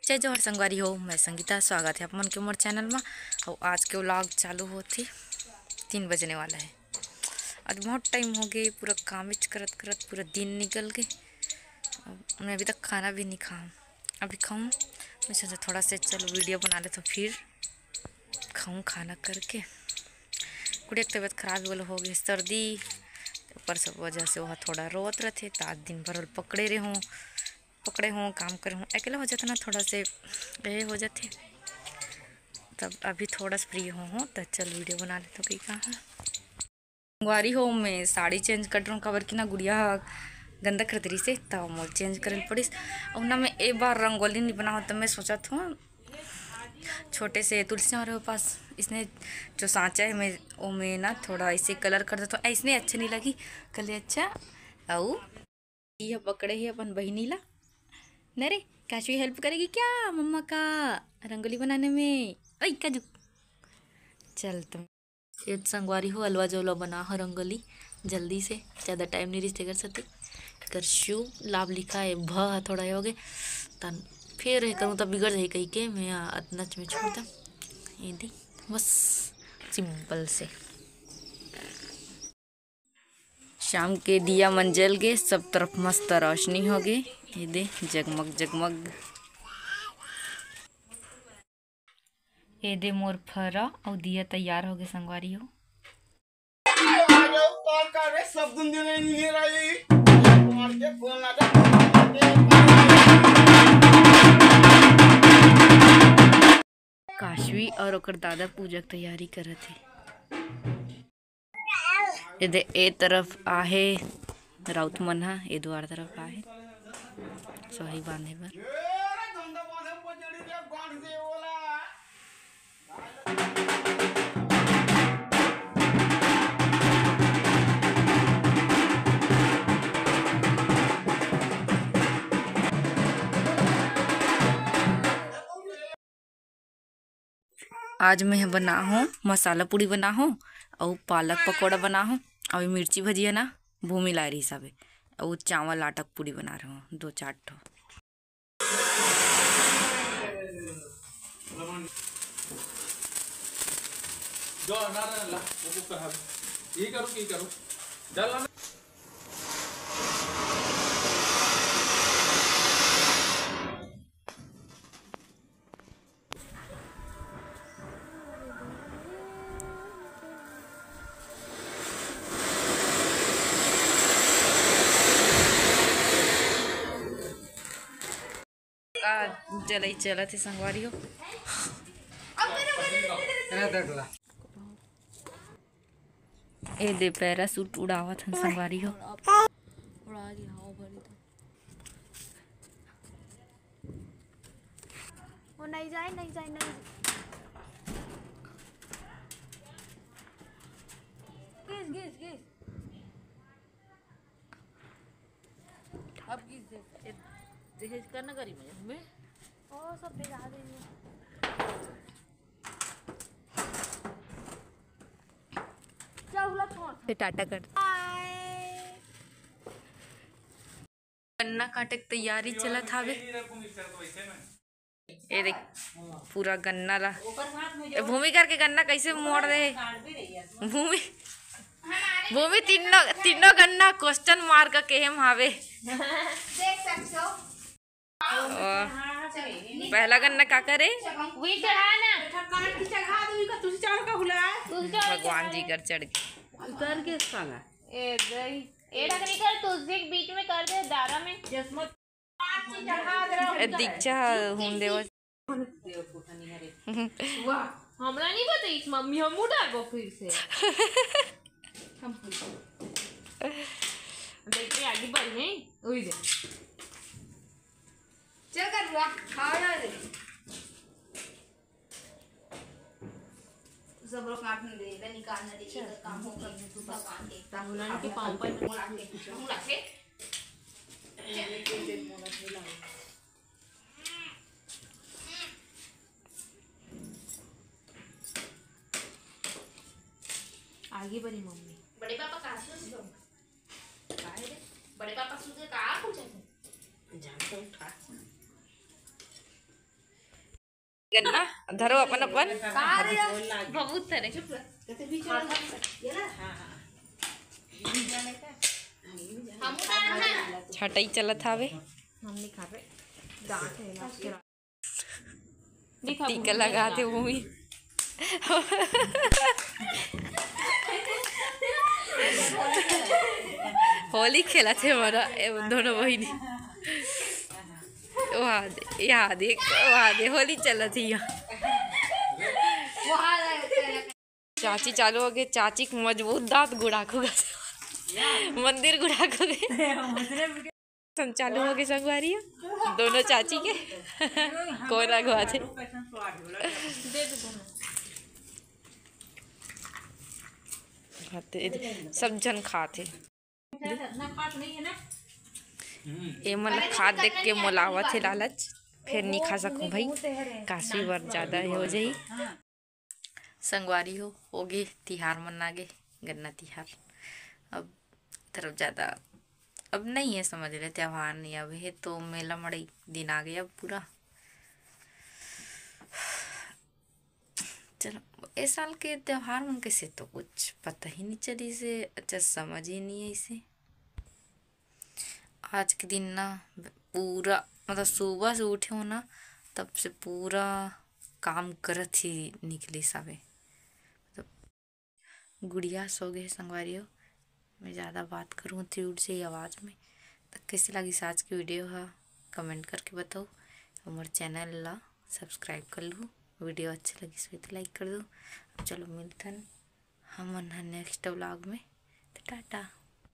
जय जोहर संगवारी हो, मैं संगीता। स्वागत है अपन के मोर चैनल में। और आज के व्लॉग चालू होती 3 बजने वाला है। आज बहुत टाइम हो गए, पूरा काम करत करत पूरा दिन निकल गए। मैं अभी तक खाना भी नहीं खाऊँ, अभी खाऊँ। मैं सोचा थोड़ा से चलो वीडियो बना ले तो फिर खाऊँ खाना करके। कुड़िया की तबीयत खराब हो गई, सर्दी ऊपर सब वजह से वह थोड़ा रोत रहे तो आज दिन भर पकड़े हों काम करे हों, अकेला हो जाता ना, थोड़ा से ये हो जाते। तब अभी थोड़ा सा फ्री हो तो चल वीडियो बना ले तो कहीं कहाँ गुआरी हो। मैं साड़ी चेंज कर रहा हूँ, खबर की ना गुड़िया गंदा कर रही से तब मोल चेंज करे पड़ी। और ना मैं एक बार रंगोली नहीं बना तो मैं सोचा था छोटे से तुलसी हमारे पास इसने जो सांचा है मैं वो में ना थोड़ा ऐसे कलर कर देता हूँ। इसने अच्छे नहीं लगी कल अच्छा। और यह पकड़े ही अपन बहनी ला नरे काशवी हेल्प करेगी क्या मम्मा का रंगोली बनाने में। ओए काजू चल तुम ये संगवारी हो, अलवा जौला बना हो रंगोली जल्दी से, ज़्यादा टाइम नहीं रिश्ते कर सकते। कर शू लाभ लिखा है भ थोड़ा हो गए तन फिर करूँ तब बिगड़ जाए कहीं के मैं अतनच में छोड़ दूँ। ये दी बस सिंपल से। शाम के दिया मंजल गए, सब तरफ मस्त रोशनी हो गई। ये दे जगमग जगमग। ये दे मोर फरा और दिया तैयार हो गए संगवारी हो। काशवी और ओकर दादा पूजा की तैयारी करत है। ये ए तरफ आहे राउत मन हा, ये द्वार तरफ आहे सही बांधे बर। आज मैं बना हूँ मसाला पूड़ी बना हूँ और पालक पकौड़ा बना हूँ और मिर्ची भजिया ना भूमि ला रही हिसाब और चावल आटक पूड़ी बना रहा हूँ 2-4 ठो। जलाई चला थे संगवारी हो। ए दे पैरासूट उड़ावत हन संगवारी हो। उड़ा दिया हो भरी तो वो नहीं जाए नहीं घिस अब दहेज करना करी मैं ओ सब भिगा देंगे। टाटा कर। गन्ना काटे की तैयारी चला था बे। ये देख पूरा गन्ना ला भूमि करके गन्ना कैसे मोड़ दे। भूमि तीनों गन्ना क्वेश्चन मार्क के हम हावे देख सकते हो। पहला गन्ना का करे वही चढ़ाना काट के चढ़ा दो का तुझे चढ़ का हुला भगवान जी कर चढ़ के साला ए गई ए ढकनी कर तुझे बीच में कर दे दारा में जसमत चढ़ा दे दीक्षा हुन देव हमरा नहीं पता इस मम्मी हम उठाबो फिर से हम देख रहे आगे बढ़ हैं ओई दे चल कर बुआ खाओ दे सब लोग काट नहीं दे निकालना दे काम होगा तू भगवान के तामुलान के पांव पर मुड़ा के आगे बढ़ी मम्मी। बड़े पापा कहाँ से हो? बड़े पापा से कहाँ पूछे थे? जानते उठा गन्ना धरो अपन अपन बहुत तरह छटाई चलत हावे। टीका लगा दे वो भी होली खेला थे हमारा दोनों बहिनी। वहाँ दे होली चला थी यहाँ। चाची चालू हो गए। चाची को मजबूत दांत गुड़ाखो मंदिर गुड़ाखो गए। हम चालू हो गए संगवारी दोनों चाची के कौन अगवा थे। सब जन खाते ये मतलब खा देख के मोलावा थे लालच फिर नहीं खा सकूं भाई काशी बर ज्यादा हो जाई। संगवारी हो गए तिहार मना गए गन्ना तिहार। अब तरफ ज्यादा अब नहीं है समझ ले त्योहार नहीं अब है तो मेला मड़ई दिन आ गया अब पूरा। चलो इस साल के त्योहार मन कैसे तो कुछ पता ही नहीं चली से अच्छा समझ ही नहीं है इसे। आज के दिन ना पूरा मतलब सुबह से उठे हो ना तब से पूरा काम करत ही निकली सावे। मतलब गुड़िया सो गए संगवारियों। मैं ज़्यादा बात करूँ तो उठ से आवाज़ में तो कैसे लगी आज की वीडियो है कमेंट करके बताओ। हमारे चैनल ला सब्सक्राइब कर लो। वीडियो अच्छी लगी तो लाइक कर दो। अब चलो मिलते हैं हम नेक्स्ट व्लॉग में। तो टाटा।